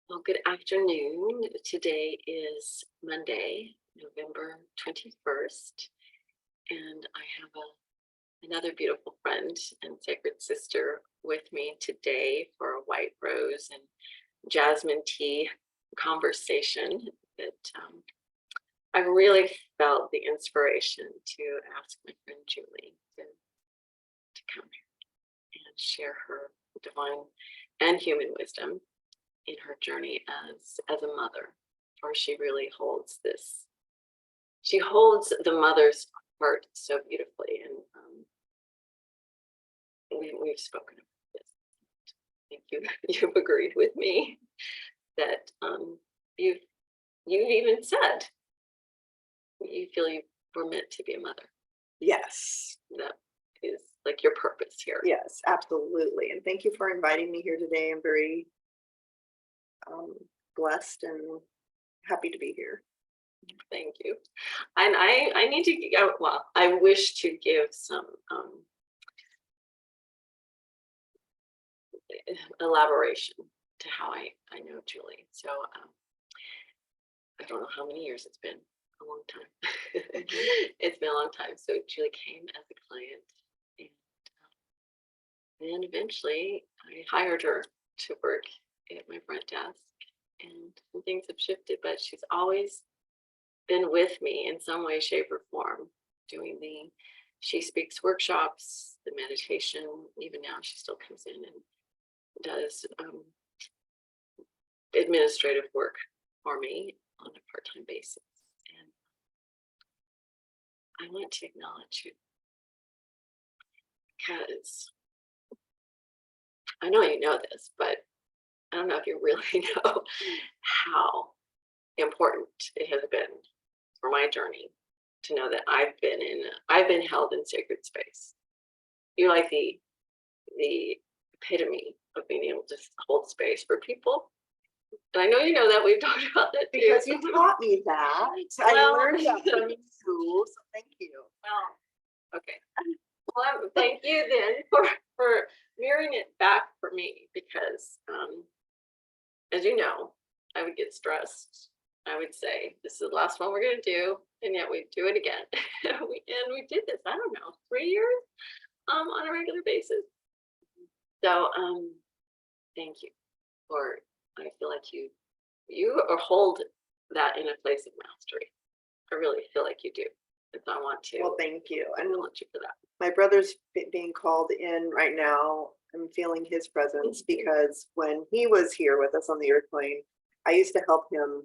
Well, good afternoon. Today is Monday, November 21st, and I have another beautiful friend and sacred sister with me today for a white rose and jasmine tea conversation that I really felt the inspiration to ask my friend Julie to come here and share her divine and human wisdom in her journey as a mother, for she really holds this. She holds the mother's heart so beautifully, and we've spoken about this. I think you've agreed with me that you've even said you feel you were meant to be a mother. Yes. That is like your purpose here. Yes, absolutely. And thank you for inviting me here today. I'm very blessed and happy to be here. Thank you. And I need to, well, I wish to give some elaboration to how I know Julie. So I don't know how many years it's been, a long time. It's been a long time. So Julie came as a client, and then eventually I hired her to work at my front desk, and things have shifted, but she's always been with me in some way, shape, or form, doing she speaks workshops, the meditation. Even now she still comes in and does administrative work for me on a part-time basis. And I want to acknowledge you because I know you know this, but I don't know if you really know how important it has been for my journey to know that I've been held in sacred space. You're like the epitome of being able to hold space for people. And I know you know that, we've talked about that too. Because you taught me that. I learned that from you, so thank you. Well, okay. Well, thank you then for mirroring it back for me, because as you know, I would get stressed. I would say, this is the last one we're going to do, and yet we do it again. and we did this, I don't know, 3 years on a regular basis. So thank you for, I feel like you hold that in a place of mastery. I really feel like you do. And so I want to. Well, thank you. And acknowledge you for that. my brother's being called in right now. I'm feeling his presence because when he was here with us on the airplane, I used to help him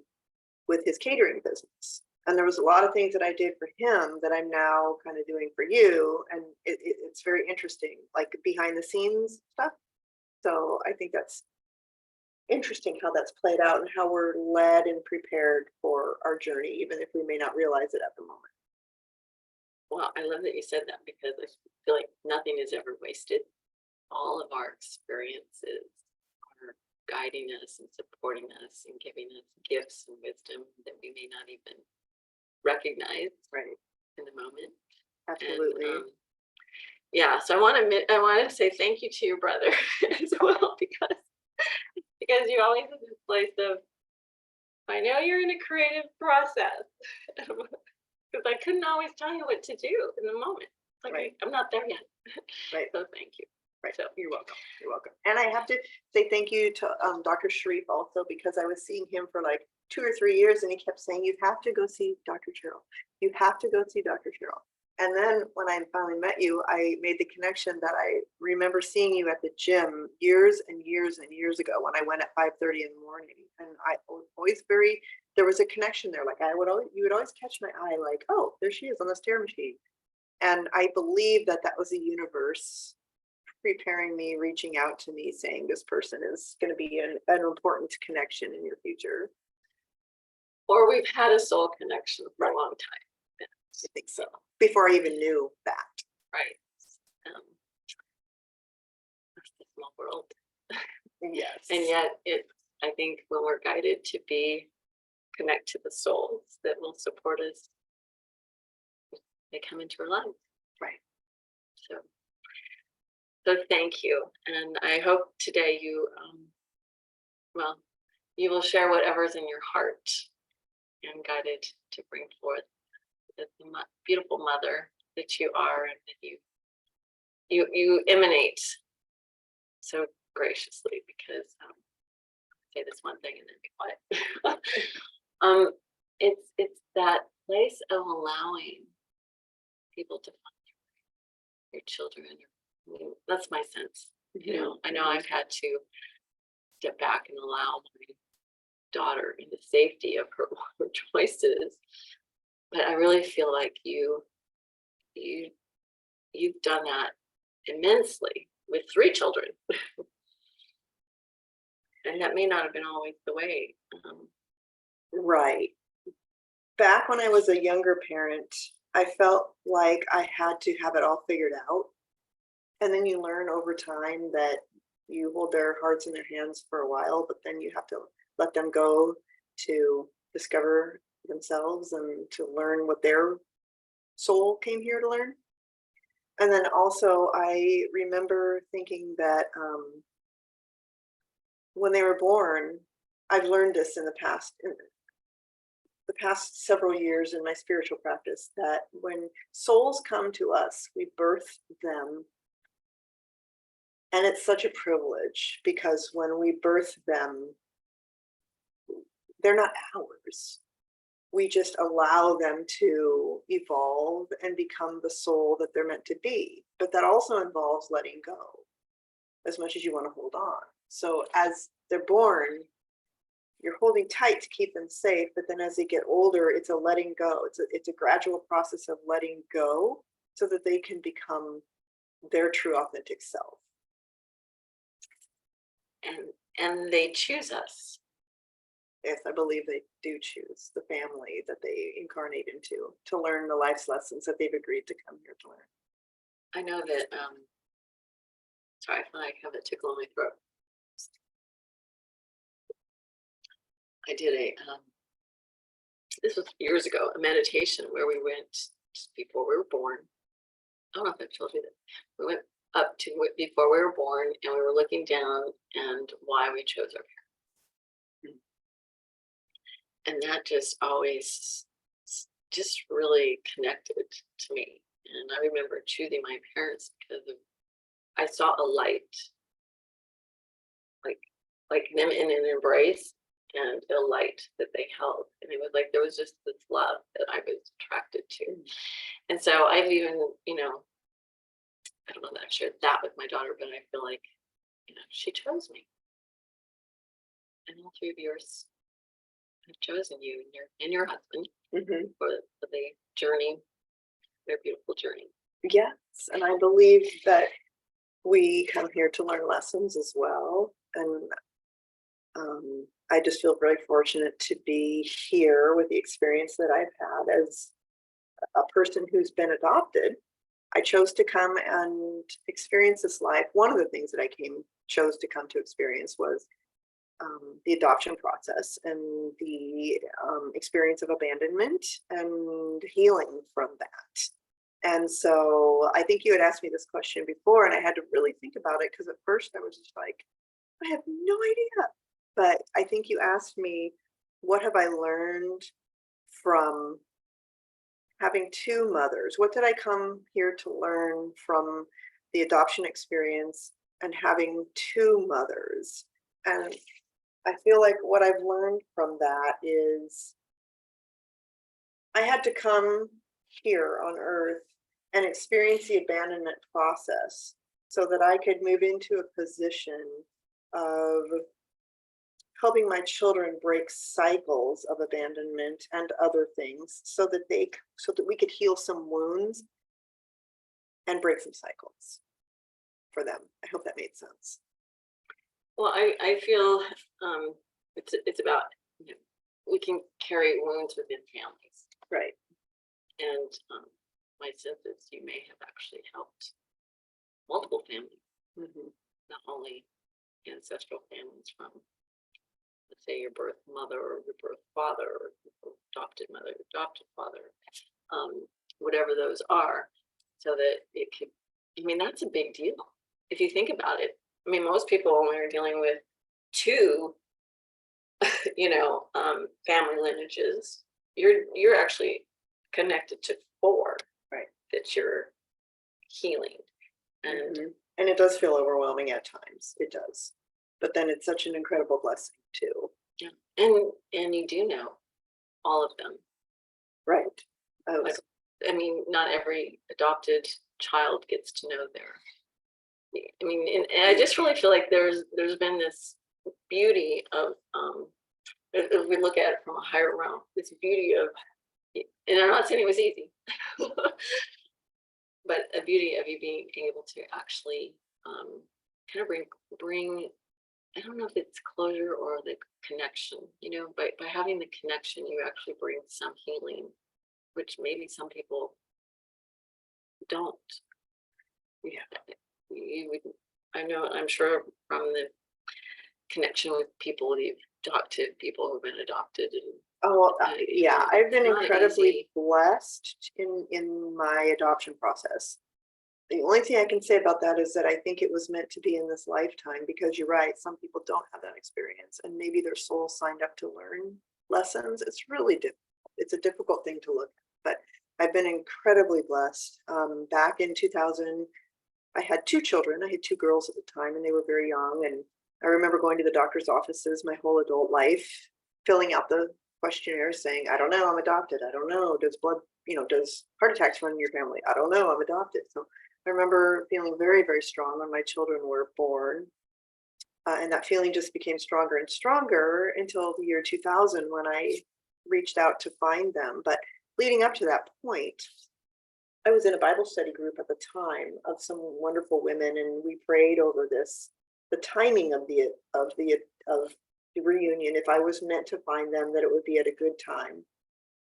with his catering business. And there was a lot of things that I did for him that I'm now kind of doing for you. And it's very interesting, like behind the scenes stuff. So I think that's interesting how that's played out and how we're led and prepared for our journey, even if we may not realize it at the moment. Well, I love that you said that, because I feel like nothing is ever wasted. All of our experiences are guiding us and supporting us and giving us gifts and wisdom that we may not even recognize Right. in the moment. Absolutely. And, yeah, so I want to say thank you to your brother as well, because you always have this place of, I know you're in a creative process, because I couldn't always tell you what to do in the moment. Like, right. I'm not there yet. Right. So thank you. Right. So you're welcome. You're welcome. And I have to say thank you to Dr. Sharif also, because I was seeing him for like 2 or 3 years, and he kept saying, you have to go see Dr. Cheryl. You have to go see Dr. Cheryl. And then when I finally met you, I made the connection that I remember seeing you at the gym years and years and years ago when I went at 5:30 in the morning. And I was always there was a connection there. Like you would always catch my eye, like, oh, there she is on the stair machine. And I believe that was the universe preparing me, reaching out to me, saying this person is going to be an important connection in your future. Or we've had a soul connection for a long time. I think so. Before I even knew that. Right. That's the small world. Yes. And yet I think when we're guided to connect to the souls that will support us, they come into our lives. Right. So thank you. And I hope today you, well, you will share whatever's in your heart and guided to bring forth the beautiful mother that you are, and that you emanate so graciously, because say this one thing and then be quiet. It's that place of allowing people to find your children. I mean, that's my sense. You know, I know I've had to step back and allow my daughter in the safety of her choices, but I really feel like you've done that immensely with 3 children. And that may not have been always the way. Right. Back when I was a younger parent, I felt like I had to have it all figured out. And then you learn over time that you hold their hearts in their hands for a while, but then you have to let them go to discover themselves and to learn what their soul came here to learn. And then also I remember thinking that when they were born, I've learned this in the past several years in my spiritual practice, that when souls come to us, we birth them. And it's such a privilege, because when we birth them, they're not ours. We just allow them to evolve and become the soul that they're meant to be. But that also involves letting go as much as you want to hold on. So as they're born, you're holding tight to keep them safe, but then as they get older, it's a letting go. It's a gradual process of letting go so that they can become their true authentic self. And they choose us. Yes, I believe they do choose the family that they incarnate into to learn the life's lessons that they've agreed to come here to learn. I know that, sorry, I feel like I have a tickle in my throat. I did this was years ago, a meditation where we went just before we were born. I don't know if I've told you that. We went up to before we were born, and we were looking down and why we chose our parents. And that just always just really connected to me. And I remember choosing my parents because I saw a light, like them in an embrace, and a light that they held. And it was like there was just this love that I was attracted to. And so I've even, I don't know that I've shared that with my daughter, but I feel like, she chose me. And all 3 of yours have chosen you and your husband for the journey, their beautiful journey. Yes, and I believe that we come here to learn lessons as well. And I just feel very fortunate to be here with the experience that I've had as a person who's been adopted. I chose to come and experience this life. One of the things that I chose to come to experience was the adoption process and the experience of abandonment and healing from that. And so I think you had asked me this question before, and I had to really think about it, because at first I was just like, I have no idea. But I think you asked me, what have I learned from having 2 mothers? What did I come here to learn from the adoption experience and having 2 mothers? And I feel like what I've learned from that is I had to come here on Earth and experience the abandonment process so that I could move into a position of helping my children break cycles of abandonment and other things so that we could heal some wounds and break some cycles for them. I hope that made sense. Well, I feel it's about, we can carry wounds within families. Right. And my sense is you may have actually helped multiple families, not only ancestral families from, let's say, your birth mother or your birth father or your adopted mother, adopted father, whatever those are, so that it could, that's a big deal. If you think about it, most people, when they're dealing with 2 family lineages, you're actually connected to 4, Right. that you're healing. And And it does feel overwhelming at times. It does. But then it's such an incredible blessing too. yeah, and you do know all of them. Right. Like, I mean, not every adopted child gets to know their. I mean, and I just really feel like there's been this beauty of if we look at it from a higher realm, this beauty of, and I'm not saying it was easy, but a beauty of you being able to actually kind of bring I don't know if it's closure or the connection, but by having the connection, you actually bring some healing, which maybe some people don't. Yeah, you would. I know. I'm sure from the connection with people that you've talked to, people who've been adopted, and yeah, I've been not incredibly easy. blessed in my adoption process. The only thing I can say about that is that I think it was meant to be in this lifetime, because you're right, some people don't have that experience, and maybe their soul signed up to learn lessons. It's really difficult. It's a difficult thing to look at, but I've been incredibly blessed. Back in 2000, I had 2 children. I had 2 girls at the time, and they were very young. And I remember going to the doctor's offices my whole adult life, filling out the questionnaire saying, I don't know, I'm adopted. I don't know, does heart attacks run in your family? I don't know, I'm adopted. So I remember feeling very, very strong when my children were born. And that feeling just became stronger and stronger until the year 2000, when I reached out to find them. But leading up to that point, I was in a Bible study group at the time of some wonderful women, and we prayed over the timing of the reunion. If I was meant to find them, that it would be at a good time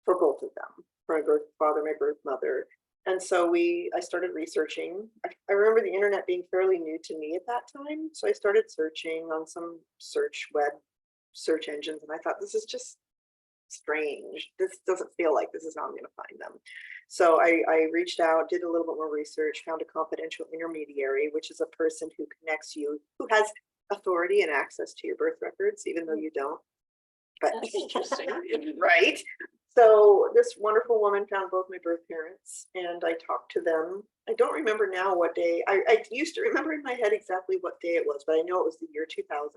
for both of them, for my birth father, my birth mother. And so I started researching. I remember the internet being fairly new to me at that time. So I started searching on some web search engines, and I thought, this is just strange. This doesn't feel like this is how I'm going to find them. So I reached out, did a little bit more research, found a confidential intermediary, which is a person who connects you, who has authority and access to your birth records, even though you don't. But That's interesting. right. So this wonderful woman found both my birth parents, and I talked to them. I don't remember now what day. I used to remember in my head exactly what day it was, but I know it was the year 2000.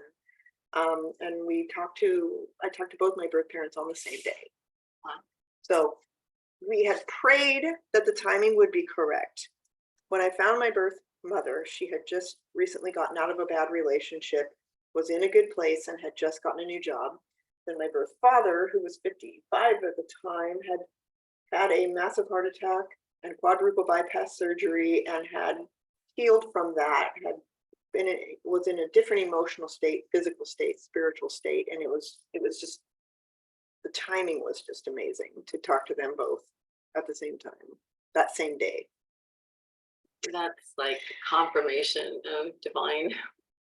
And I talked to both my birth parents on the same day. So we had prayed that the timing would be correct. When I found my birth mother, she had just recently gotten out of a bad relationship, was in a good place, and had just gotten a new job. Then my birth father, who was 55 at the time, had a massive heart attack and quadruple bypass surgery, and had healed from that, was in a different emotional state, physical state, spiritual state. And it was just, the timing was just amazing to talk to them both at the same time, that same day. That's like confirmation of divine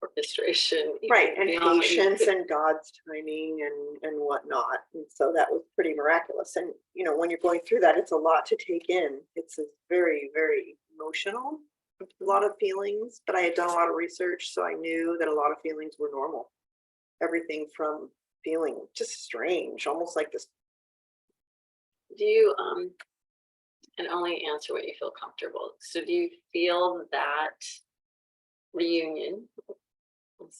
orchestration, right? And patience and God's timing and whatnot. And so that was pretty miraculous. And when you're going through that, it's a lot to take in. It's a very, very emotional, a lot of feelings. But I had done a lot of research, so I knew that a lot of feelings were normal. Everything from feeling just strange, almost like this. Do you and only answer what you feel comfortable? So do you feel that reunion,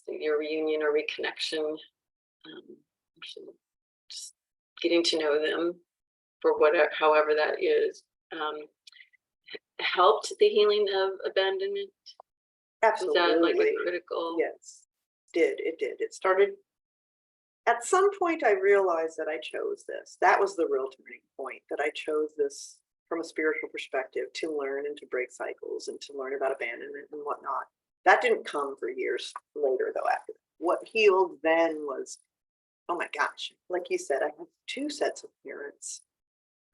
your reunion or reconnection, just getting to know them for however that is, helped the healing of abandonment? Absolutely. Was that like a critical? Yes, it did. It started at some point. I realized that I chose this. That was the real turning point, that I chose this from a spiritual perspective, to learn and to break cycles and to learn about abandonment and whatnot. That didn't come for years later, though. After what healed then was, oh my gosh, like you said, I have 2 sets of parents.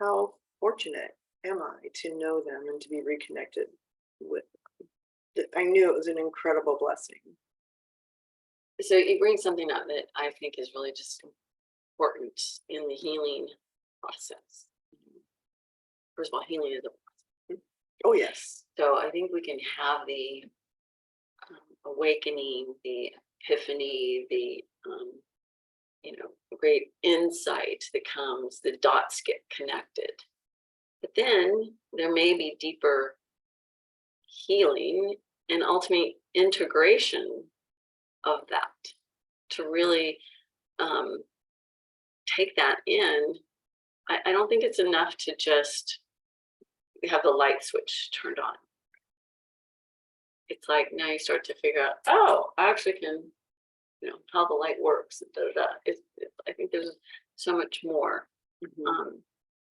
How fortunate am I to know them and to be reconnected with them? I knew it was an incredible blessing. So you bring something up that I think is really just important in the healing process. First of all, healing is a process. Oh, yes. So I think we can have the awakening, the epiphany, the great insight that comes, the dots get connected. But then there may be deeper healing and ultimate integration of that to really take that in. I don't think it's enough to just have the light switch turned on. It's like now you start to figure out, oh, I actually can, how the light works. I think there's so much more.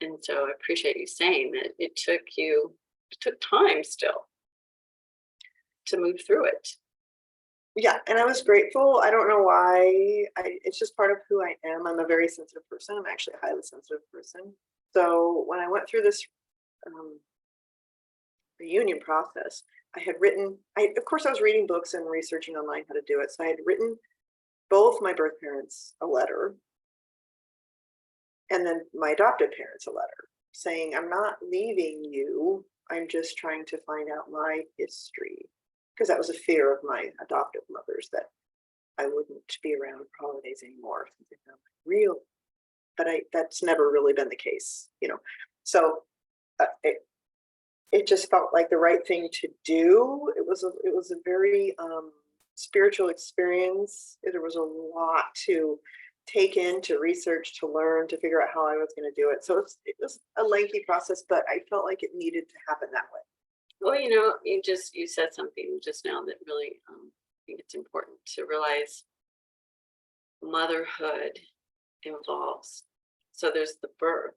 And so I appreciate you saying that it took time still to move through it. Yeah, and I was grateful. I don't know why. It's just part of who I am. I'm a very sensitive person. I'm actually a highly sensitive person. So when I went through this reunion process, I had written, of course I was reading books and researching online how to do it. So I had written both my birth parents a letter and then my adopted parents a letter saying, I'm not leaving you. I'm just trying to find out my history. Because that was a fear of my adoptive mothers, that I wouldn't be around for holidays anymore. Real, but that's never really been the case, So it just felt like the right thing to do. It was a very spiritual experience. There was a lot to take in, to research, to learn, to figure out how I was going to do it. So it was a lengthy process, but I felt like it needed to happen that way. Well, you said something just now that really, I think it's important to realize motherhood involves, so there's the birth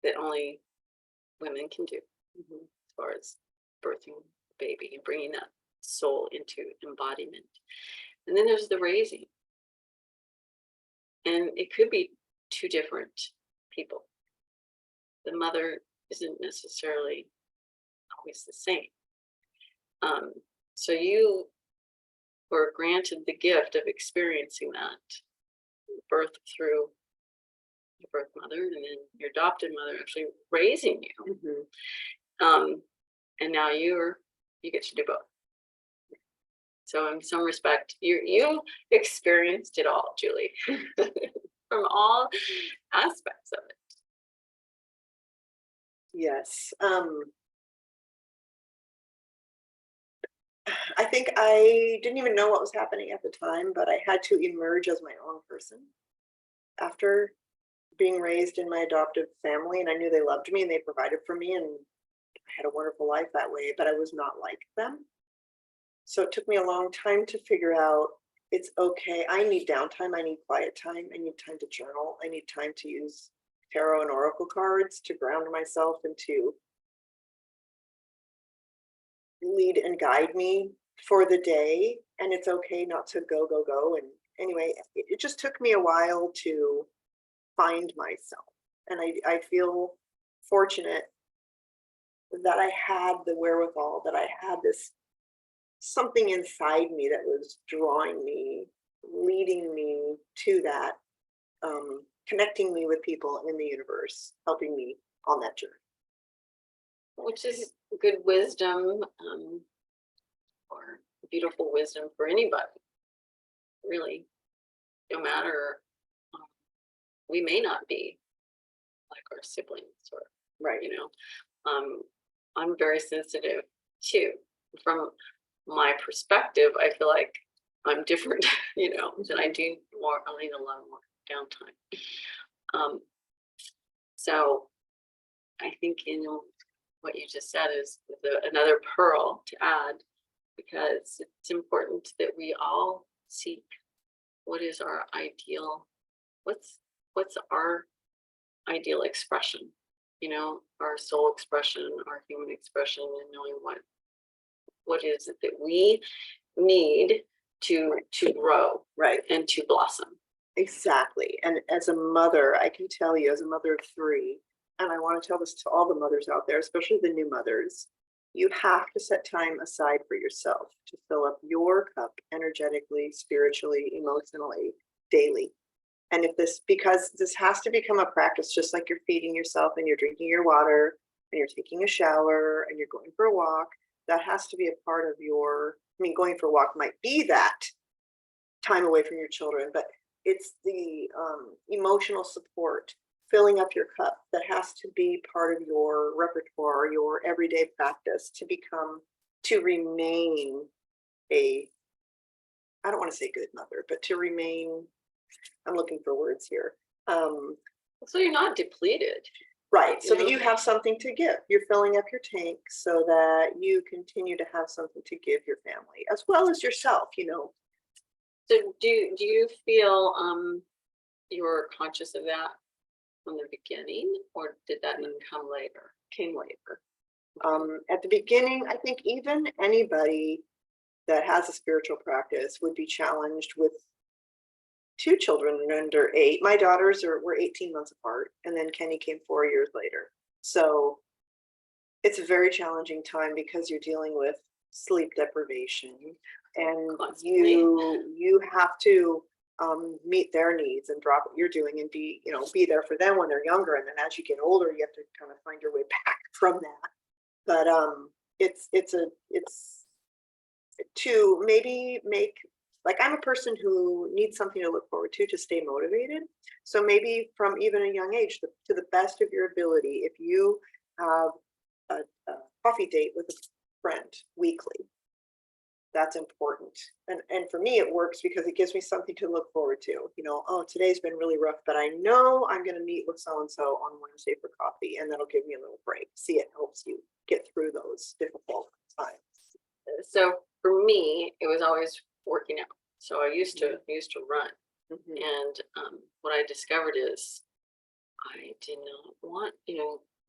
that only women can do, as far as birthing a baby and bringing that soul into embodiment. And then there's the raising. And it could be two different people. The mother isn't necessarily always the same. So you were granted the gift of experiencing that birth through your birth mother, and then your adopted mother actually raising you. And now you get to do both. So in some respect, you experienced it all, Julie, from all aspects of it. Yes. I think I didn't even know what was happening at the time, but I had to emerge as my own person after being raised in my adoptive family. And I knew they loved me and they provided for me, and I had a wonderful life that way, but I was not like them. So it took me a long time to figure out it's okay. I need downtime. I need quiet time. I need time to journal. I need time to use tarot and oracle cards to ground myself and to lead and guide me for the day. And it's okay not to go. And anyway, it just took me a while to find myself. And I feel fortunate that I had the wherewithal, that I had this something inside me that was drawing me, leading me to that, connecting me with people in the universe, helping me on that journey. Which is good wisdom, or beautiful wisdom for anybody, really. No matter, we may not be like our siblings, or right. I'm very sensitive too. From my perspective, I feel like I'm different, than I do more. I need a lot more downtime. So I think what you just said is another pearl to add, because it's important that we all seek what is our ideal, what's our ideal expression, our soul expression, our human expression, and knowing what is it that we need to grow, right, and to blossom. Exactly. And as a mother, I can tell you, as a mother of 3, and I want to tell this to all the mothers out there, especially the new mothers, you have to set time aside for yourself to fill up your cup energetically, spiritually, emotionally, daily. And because this has to become a practice, just like you're feeding yourself and you're drinking your water and you're taking a shower and you're going for a walk, that has to be a part of going for a walk might be that time away from your children, but it's the emotional support, filling up your cup that has to be part of your repertoire, your everyday practice to remain a, I don't want to say good mother, but to remain, I'm looking for words here. So you're not depleted. Right, so You that know? you have something to give. You're filling up your tank so that you continue to have something to give your family as well as yourself, you know. So do you feel you were conscious of that from the beginning, or did that come later? Came later. At the beginning, I think even anybody that has a spiritual practice would be challenged with two children under 8. My daughters were 18 months apart, and then Kenny came 4 years later. So it's a very challenging time because you're dealing with sleep deprivation, and Constantly. you have to meet their needs and drop what you're doing and be there for them when they're younger, and then as you get older, you have to kind of find your way back from that. But it's to maybe make, like, I'm a person who needs something to look forward to stay motivated. So maybe from even a young age, to the best of your ability, if you have a coffee date with a friend weekly, that's important. And for me, it works because it gives me something to look forward to. You know, oh, today's been really rough, but I know I'm going to meet with so-and-so on Wednesday for coffee, and that'll give me a little break. See, it helps you get through those difficult times. So for me, it was always working out. So I used to run, and what I discovered is I did not want,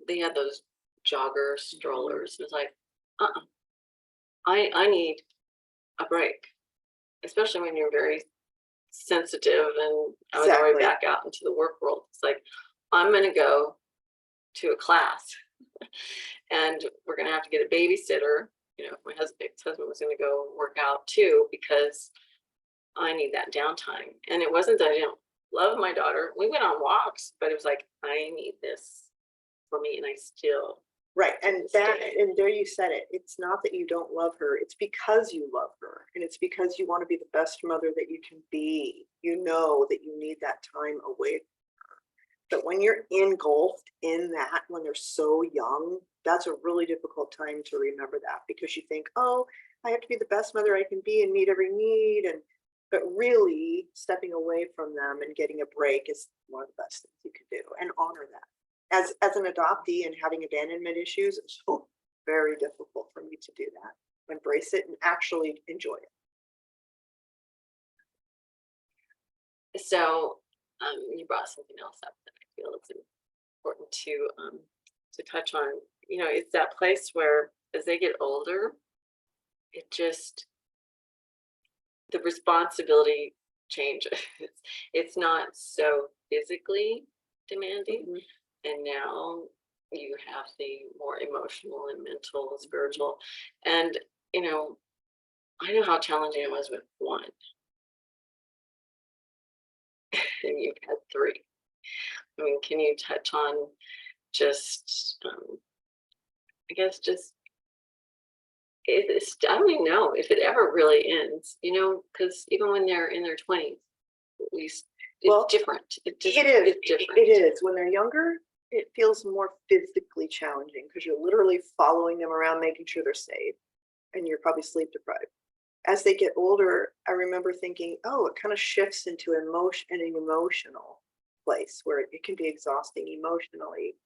they had those jogger strollers. It was like, I need a break, especially when you're very sensitive, and I was already back out into the work world. It's like, I'm going to go to a class and we're going to have to get a babysitter. My ex-husband was going to go work out too, because I need that downtime. And it wasn't that I didn't love my daughter. We went on walks, but it was like, I need this for me, and I still. Right, and there you said it. It's not that you don't love her, it's because you love her, and it's because you want to be the best mother that you can be. You know that you need that time away from her. But when you're engulfed in that, when they're so young, that's a really difficult time to remember that, because you think, oh, I have to be the best mother I can be and meet every need, but really stepping away from them and getting a break is one of the best things you can do, and honor that. As an adoptee and having abandonment issues, it's so very difficult for me to do that. Embrace it and actually enjoy it. So you brought something else up that I feel is important to touch on. It's that place where as they get older, it just, the responsibility changes. It's not so physically demanding. And now you have the more emotional and mental and spiritual. And, I know how challenging it was with one. And you've had 3. I mean, can you touch on just, I guess, just, I don't even know if it ever really ends, because even when they're in their 20s, at least it's different. It is different. It is. When they're younger, it feels more physically challenging because you're literally following them around, making sure they're safe, and you're probably sleep deprived. As they get older, I remember thinking, oh, it kind of shifts into an emotional place where it can be exhausting emotionally.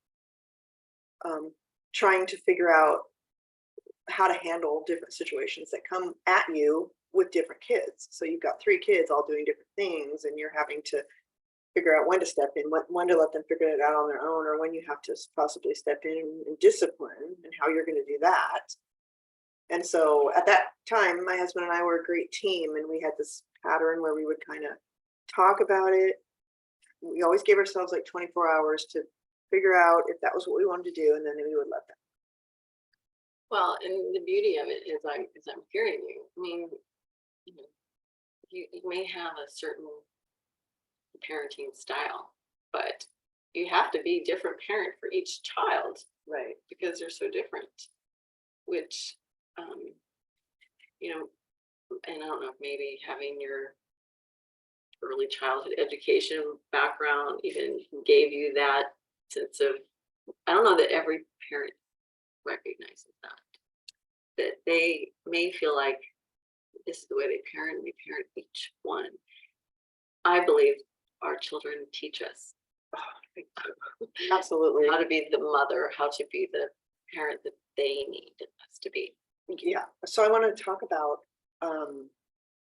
Trying to figure out how to handle different situations that come at you with different kids. So you've got 3 kids all doing different things, and you're having to figure out when to step in, when to let them figure it out on their own, or when you have to possibly step in and discipline, and how you're going to do that. And so at that time, my husband and I were a great team, and we had this pattern where we would kind of talk about it. We always gave ourselves like 24 hours to figure out if that was what we wanted to do, and then we would let them. Well, and the beauty of it is, I'm hearing you. I mean, you may have a certain parenting style, but you have to be a different parent for each child, right? Because they're so different. Which, and I don't know if maybe having your early childhood education background even gave you that sense of, I don't know that every parent recognizes that they may feel like this is the way they parent, and we parent each one. I believe our children teach us Absolutely. how to be the mother, how to be the parent that they need us to be. Yeah. So I want to talk about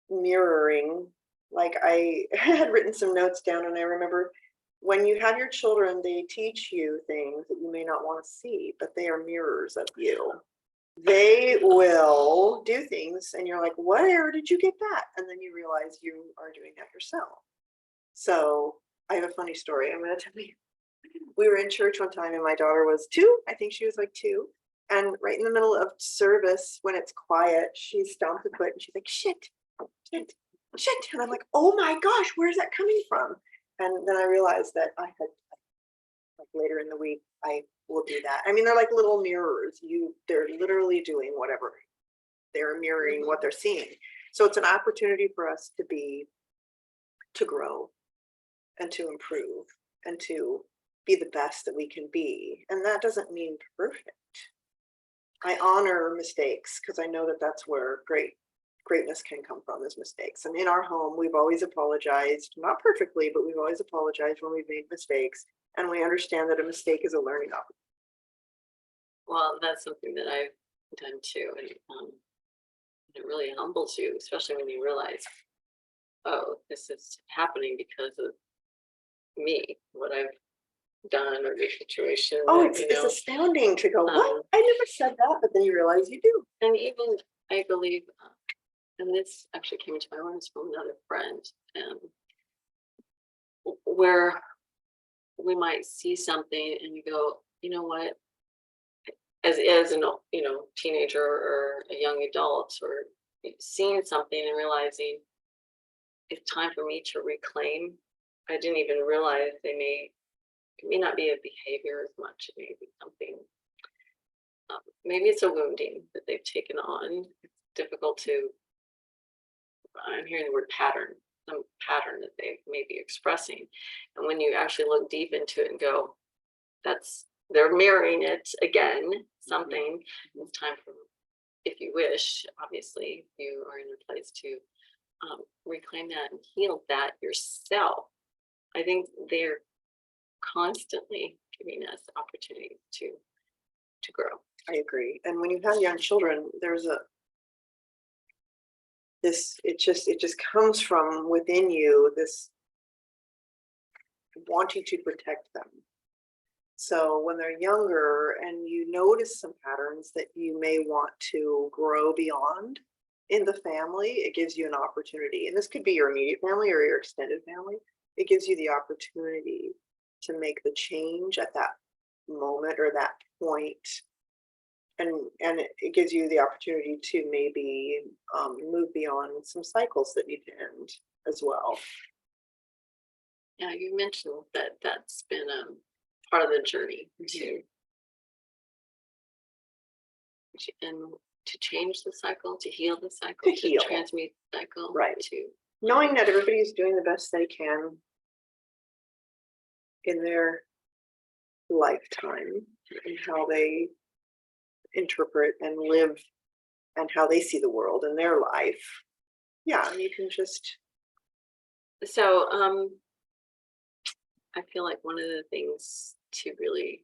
mirroring. Like I had written some notes down, and I remember when you have your children, they teach you things that you may not want to see, but they are mirrors of you. They will do things and you're like, where did you get that? And then you realize you are doing that yourself. So I have a funny story I'm going to tell you. We were in church one time and my daughter was 2. I think she was like 2. And right in the middle of service, when it's quiet, she stomped a foot and she's like, shit, shit, shit. And I'm like, oh my gosh, where's that coming from? And then I realized that I had, like later in the week, I will do that. I mean, they're like little mirrors. They're literally doing whatever. They're mirroring what they're seeing. So it's an opportunity for us to grow and to improve and to be the best that we can be. And that doesn't mean perfect. I honor mistakes because I know that that's where greatness can come from, is mistakes. And in our home, we've always apologized, not perfectly, but we've always apologized when we've made mistakes. And we understand that a mistake is a learning opportunity. Well, that's something that I've done too. And it really humbles you, especially when you realize, oh, this is happening because of me, what I've done or the situation. Oh, that, it's astounding to go, what? I never said that, but then you realize you do. And even, I believe, and this actually came into my awareness from another friend, where we might see something and you go, you know what, as an teenager or a young adult, or seeing something and realizing it's time for me to reclaim. I didn't even realize it may not be a behavior as much. It may be something, maybe it's a wounding that they've taken on. It's difficult to, I'm hearing the word pattern, some pattern that they may be expressing. And when you actually look deep into it and go, they're mirroring it again, something. It's time for, if you wish, obviously, you are in a place to reclaim that and heal that yourself. I think they're constantly giving us opportunities to grow. I agree. And when you have young children, there's it just comes from within you, this wanting to protect them. So when they're younger and you notice some patterns that you may want to grow beyond in the family, it gives you an opportunity. And this could be your immediate family or your extended family. It gives you the opportunity to make the change at that moment or that point. And it gives you the opportunity to maybe move beyond some cycles that need to end as well. Yeah, you mentioned that that's been part of the journey to change the cycle, to heal the cycle, to transmute the cycle, right? To knowing that everybody's doing the best they can in their lifetime and how they interpret and live and how they see the world in their life. Yeah, and you can just. So I feel like one of the things to really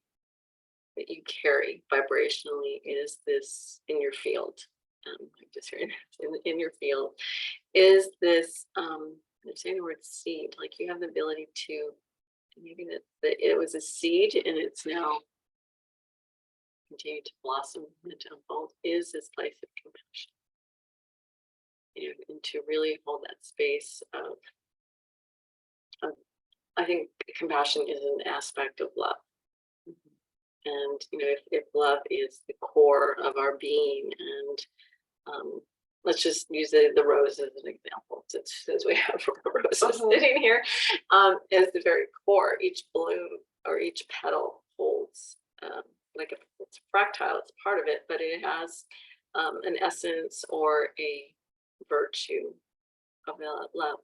that you carry vibrationally is this in your field. I'm just hearing in your field is this. I'm saying the word seed. Like you have the ability to maybe that it was a seed and it's now continue to blossom and to unfold. Is this place of compassion? And to really hold that space of I think compassion is an aspect of love. And if love is the core of our being, and let's just use the rose as an example, since we have roses sitting here, as the very core. Each bloom or each petal holds it's fractile, it's part of it, but it has an essence or a virtue of love.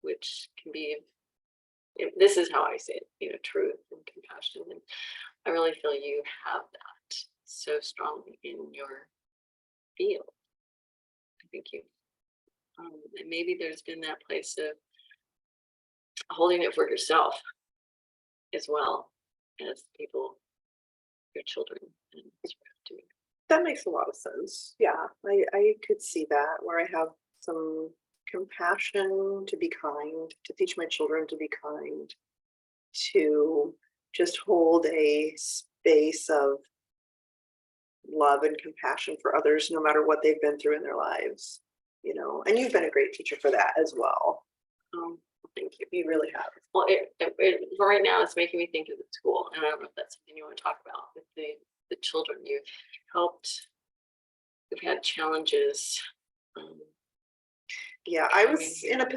which can be, this is how I see it, truth and compassion. And I really feel you have that so strongly in your field. I think you, and maybe there's been that place of holding it for yourself as well as people, your children, and doing. That makes a lot of sense. Yeah, I could see that, where I have some compassion to be kind, to teach my children to be kind, to just hold a space of love and compassion for others, no matter what they've been through in their lives, and you've been a great teacher for that as well. Thank you. You really have. Well, right now it's making me think of the school, and I don't know if that's something you want to talk about with the children you've helped. We've had challenges. Yeah, I was in a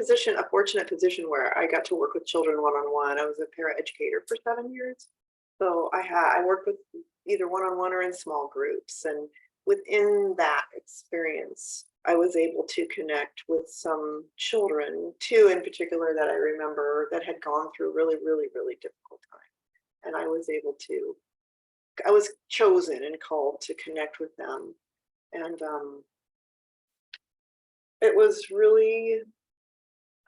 fortunate position where I got to work with children one-on-one. I was a paraeducator for 7 years. So I worked with either one-on-one or in small groups. And within that experience, I was able to connect with some children, two in particular that I remember that had gone through a really, really, really difficult time. And I was chosen and called to connect with them. And it was really,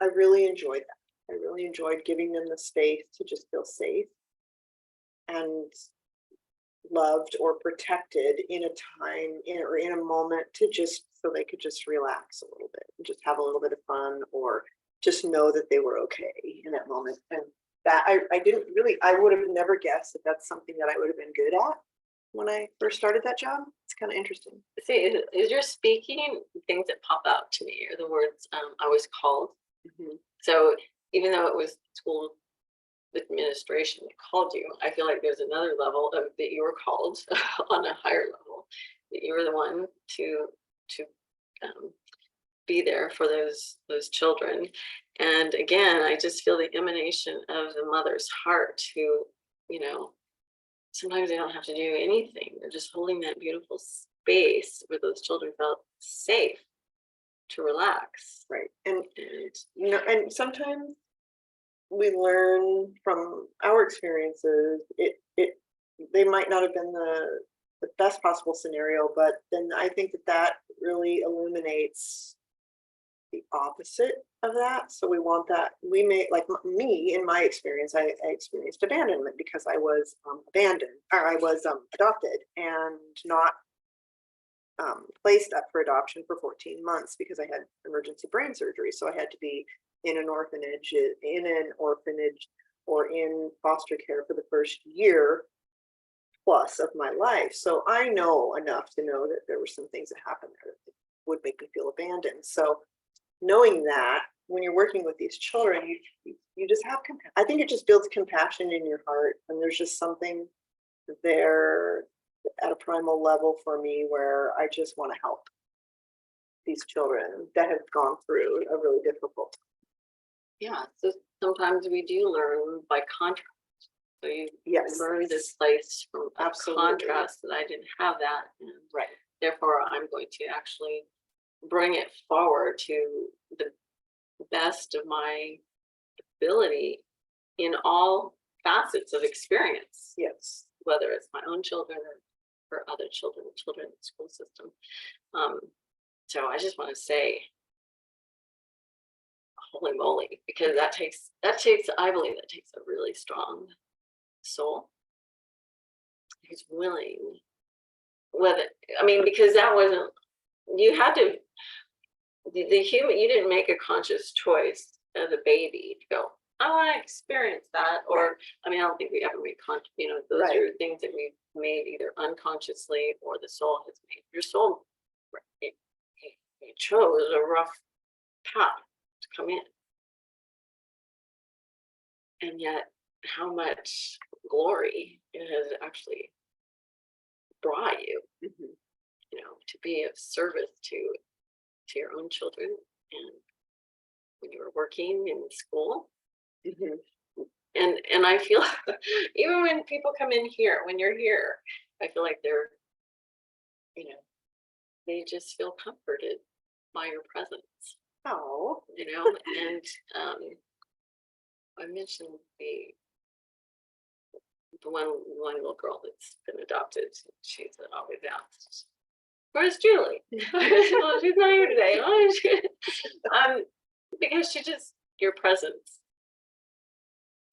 I really enjoyed that. I really enjoyed giving them the space to just feel safe and loved or protected in a time or in a moment, to just so they could just relax a little bit and just have a little bit of fun, or just know that they were okay in that moment. And that I would have never guessed that that's something that I would have been good at when I first started that job. It's kind of interesting. See, as you're speaking, things that pop out to me are the words I was called. So even though it was school administration that called you, I feel like there's another level of that you were called on a higher level, that you were the one to be there for those children. And again, I just feel the emanation of the mother's heart, who, sometimes they don't have to do anything. They're just holding that beautiful space where those children felt safe to relax. Right. And sometimes we learn from our experiences. They might not have been the best possible scenario, but then I think that really illuminates the opposite of that. So we want that. We may, like me, in my experience, I experienced abandonment because I was abandoned, or I was adopted and not placed up for adoption for 14 months because I had emergency brain surgery. So I had to be in an orphanage, or in foster care for the first year plus of my life. So I know enough to know that there were some things that happened there that would make me feel abandoned. So knowing that, when you're working with these children, you just have compassion. I think it just builds compassion in your heart, and there's just something there at a primal level for me where I just want to help these children that have gone through a really difficult time. Yeah, so sometimes we do learn by contrast. So you Yes. learn this place from a Absolutely. contrast that I didn't have that, and Right. therefore I'm going to actually bring it forward to the best of my ability in all facets of experience, Yes. whether it's my own children or other children in the school system. So I just want to say, holy moly, because that takes, I believe that takes a really strong soul who's willing, because that wasn't, you had to, the human, you didn't make a conscious choice as a baby to go, I want to experience that. Or, I don't think we ever made those Right. are things that we've made either unconsciously or the soul has made. Your soul, it chose a rough path to come in. And yet, how much glory it has actually brought you, to be of service to your own children, and when you were working in school. And I feel even when people come in here, when you're here, I feel like they're, they just feel comforted by your presence. Oh, you know, and I mentioned the one little girl that's been adopted. She's always asked, "Where's Julie?" Well, she's not here today. Oh, because your presence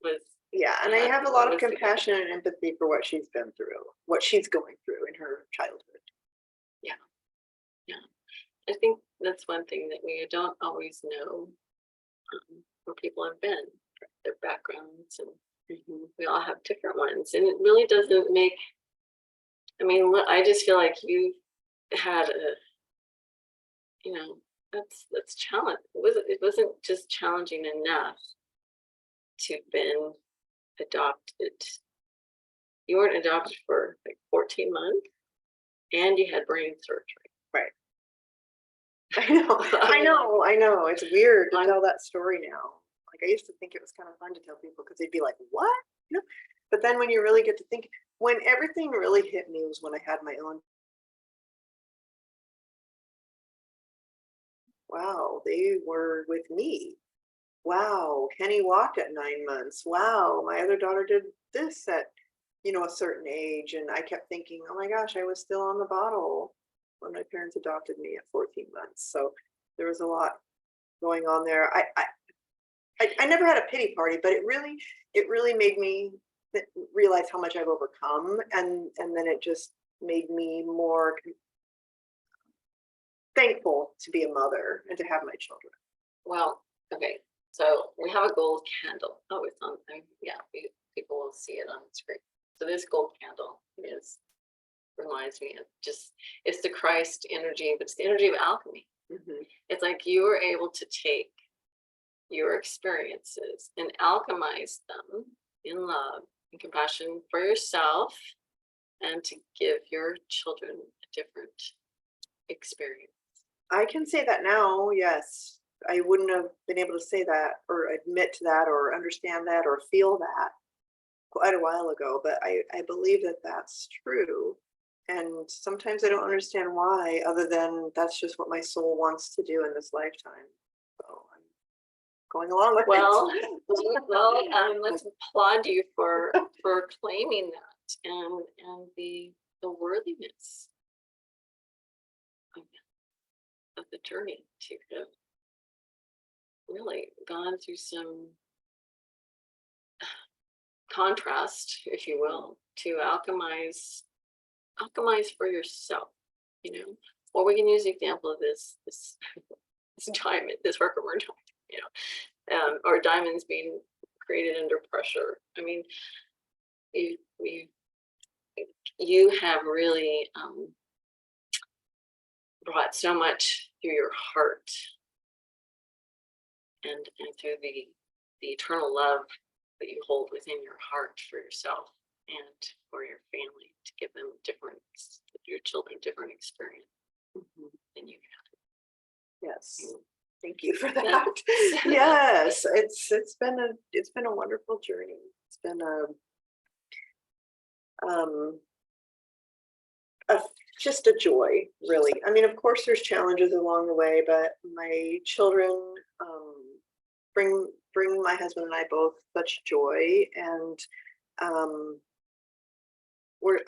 was yeah. And I have a lot of was the compassion and empathy for what she's been through, what she's going through in her childhood. yeah, yeah. I think that's one thing that we don't always know where people have been, their backgrounds, and we all have different ones, and it really doesn't make. I mean, I just feel like you had that's challenge. It wasn't just challenging enough to have been adopted. You weren't adopted for like 14 months, and you had brain surgery. Right. I know. It's weird to tell that story now. Like I used to think it was kind of fun to tell people because they'd be like, "What?" You know? But then when you really get to think, when everything really hit me was when I had my own. Wow, they were with me. Wow, Kenny walked at 9 months. Wow, my other daughter did this at, a certain age. And I kept thinking, oh my gosh, I was still on the bottle when my parents adopted me at 14 months. So there was a lot going on there. I never had a pity party, but it really made me realize how much I've overcome. And then it just made me more thankful to be a mother and to have my children. Well, okay. So we have a gold candle. Oh, it's on. Yeah, people will see it on the screen. So this gold candle reminds me of it's the Christ energy, but it's the energy of alchemy. It's like you were able to take your experiences and alchemize them in love and compassion for yourself, and to give your children a different experience. I can say that now, yes. I wouldn't have been able to say that or admit to that or understand that or feel that quite a while ago, but I believe that that's true. And sometimes I don't understand why, other than that's just what my soul wants to do in this lifetime. So I'm going along with it. Well, let's applaud you for claiming that and the worthiness of the journey to have really gone through some contrast, if you will, to alchemize for yourself. Or we can use the example of this diamond, this worker diamond, or diamonds being created under pressure. I mean, you have really brought so much through your heart and through the eternal love that you hold within your heart for yourself and for your family, to give them your children different experience than you had. Yes. Thank you for that. Yes, it's been a wonderful journey. It's been just a joy, really. I mean, of course, there's challenges along the way, but my children bring my husband and I both such joy, and we're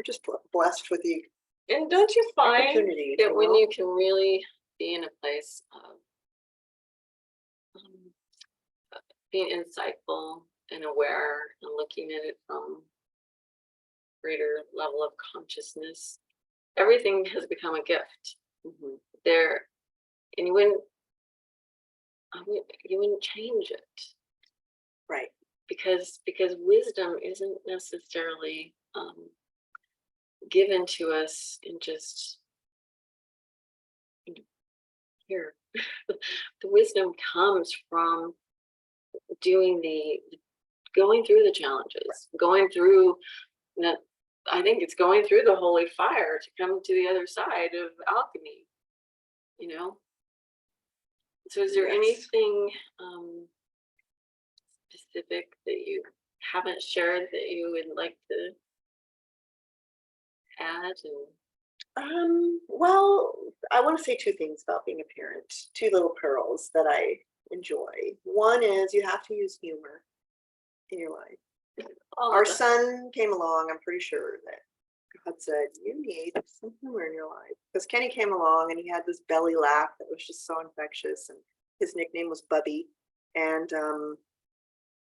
just blessed with the. And don't you find that when you can really be in a place of being insightful and aware and looking at it from greater level of consciousness, everything has become a gift. There, and you wouldn't change it, right? Because wisdom isn't necessarily given to us in just here. The wisdom comes from going through the challenges, going through I think it's going through the holy fire to come to the other side of alchemy, So is there anything specific that you haven't shared that you would like to add? Well, I want to say two things about being a parent, two little pearls that I enjoy. One is you have to use humor in your life. All Our of us. son came along, I'm pretty sure that God said, you need some humor in your life. Because Kenny came along and he had this belly laugh that was just so infectious. And his nickname was Bubby. And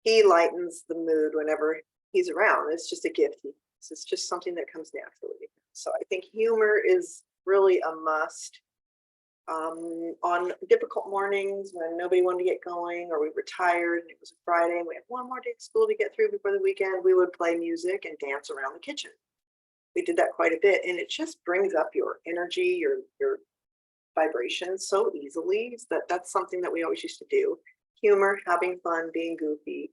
he lightens the mood whenever he's around. It's just a gift. It's just something that comes naturally. So I think humor is really a must. On difficult mornings when nobody wanted to get going or we were tired and it was a Friday and we had one more day of school to get through before the weekend, we would play music and dance around the kitchen. We did that quite a bit, and it just brings up your energy, your vibrations so easily. That's something that we always used to do. Humor, having fun, being goofy.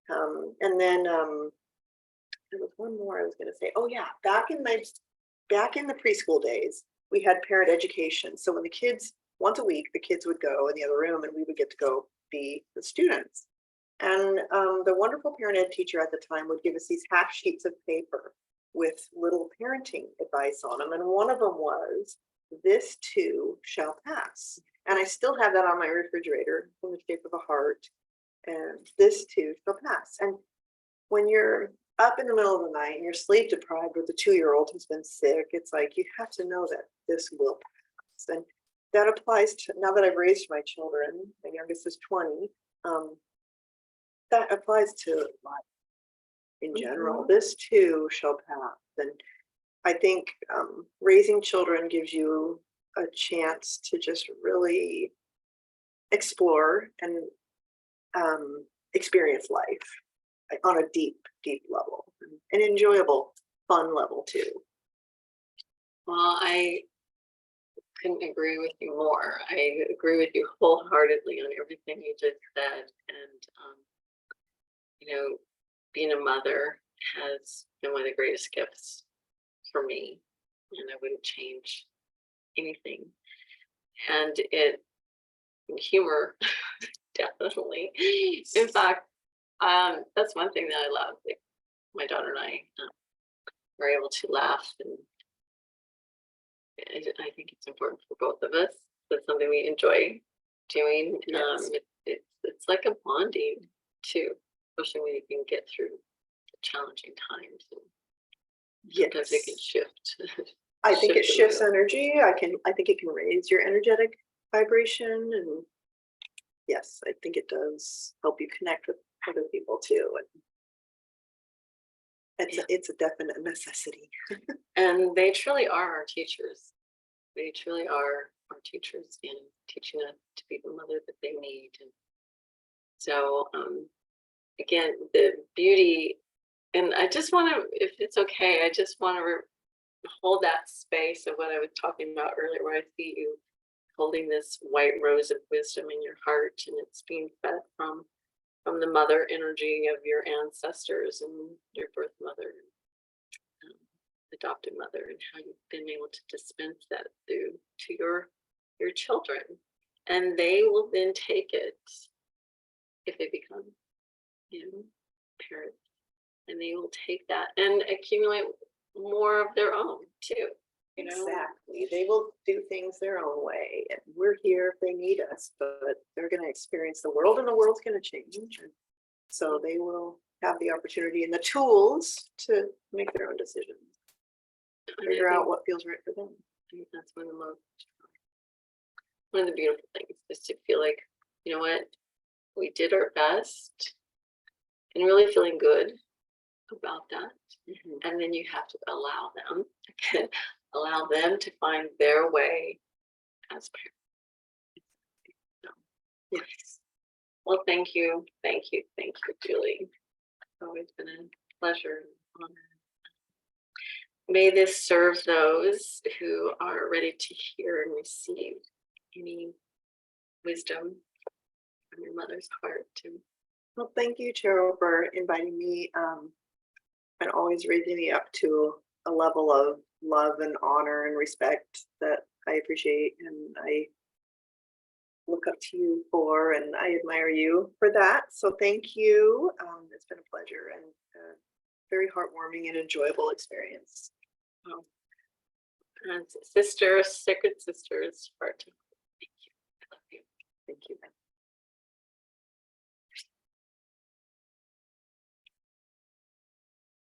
And then there was one more I was going to say. Oh yeah, back in the preschool days, we had parent education. So when the kids, once a week, the kids would go in the other room and we would get to go be the students. And the wonderful parent ed teacher at the time would give us these half sheets of paper with little parenting advice on them. And one of them was, this too shall pass. And I still have that on my refrigerator in the shape of a heart. And this too shall pass. And when you're up in the middle of the night and you're sleep deprived with a 2-year-old who's been sick, it's like you have to know that this will pass. And that applies to, now that I've raised my children, my youngest is 20, that applies to life in general. This too shall pass. And I think raising children gives you a chance to just really explore and experience life on a deep level, an enjoyable, fun level too. Well, I couldn't agree with you more. I agree with you wholeheartedly on everything you just said. And, being a mother has been one of the greatest gifts for me, and I wouldn't change anything. And humor, definitely. In fact, that's one thing that I love. Like, my daughter and I were able to laugh, and I think it's important for both of us. That's something we enjoy doing. Yes. It's like a bonding too, especially when you can get through challenging times. And sometimes it can shift. I think it shift shifts energy. I think it can raise your energetic vibration, and yes, I think it does help you connect with other people too. And it's a definite necessity. And they truly are our teachers. They truly are our teachers in teaching us to be the mother that they need. And so, again, the beauty, and I just want to, if it's okay, I just want to hold that space of what I was talking about earlier, where I see you holding this white rose of wisdom in your heart, and it's being fed from the mother energy of your ancestors and your birth mother, adopted mother, and how you've been able to dispense that through to your children. And they will then take it if they become, parents, and they will take that and accumulate more of their own too. Exactly. They will do things their own way, and we're here if they need us, but they're going to experience the world, and the world's going to change. And so they will have the opportunity and the tools to make their own decisions, figure out what feels right for them. I think that's one of the beautiful things is to feel like, you know what, we did our best, and really feeling good about that. And then you have to allow them to find their way as parents. So, yes. Well, thank you, Julie. It's always been a pleasure and honor. May this serve those who are ready to hear and receive any wisdom from your mother's heart too. Well, thank you, Cheryl, for inviting me and always raising me up to a level of love and honor and respect that I appreciate, and I look up to you for, and I admire you for that. So thank you. It's been a pleasure and a very heartwarming and enjoyable experience. And sister, sacred sisters, heart. Thank you. I love you. Thank you.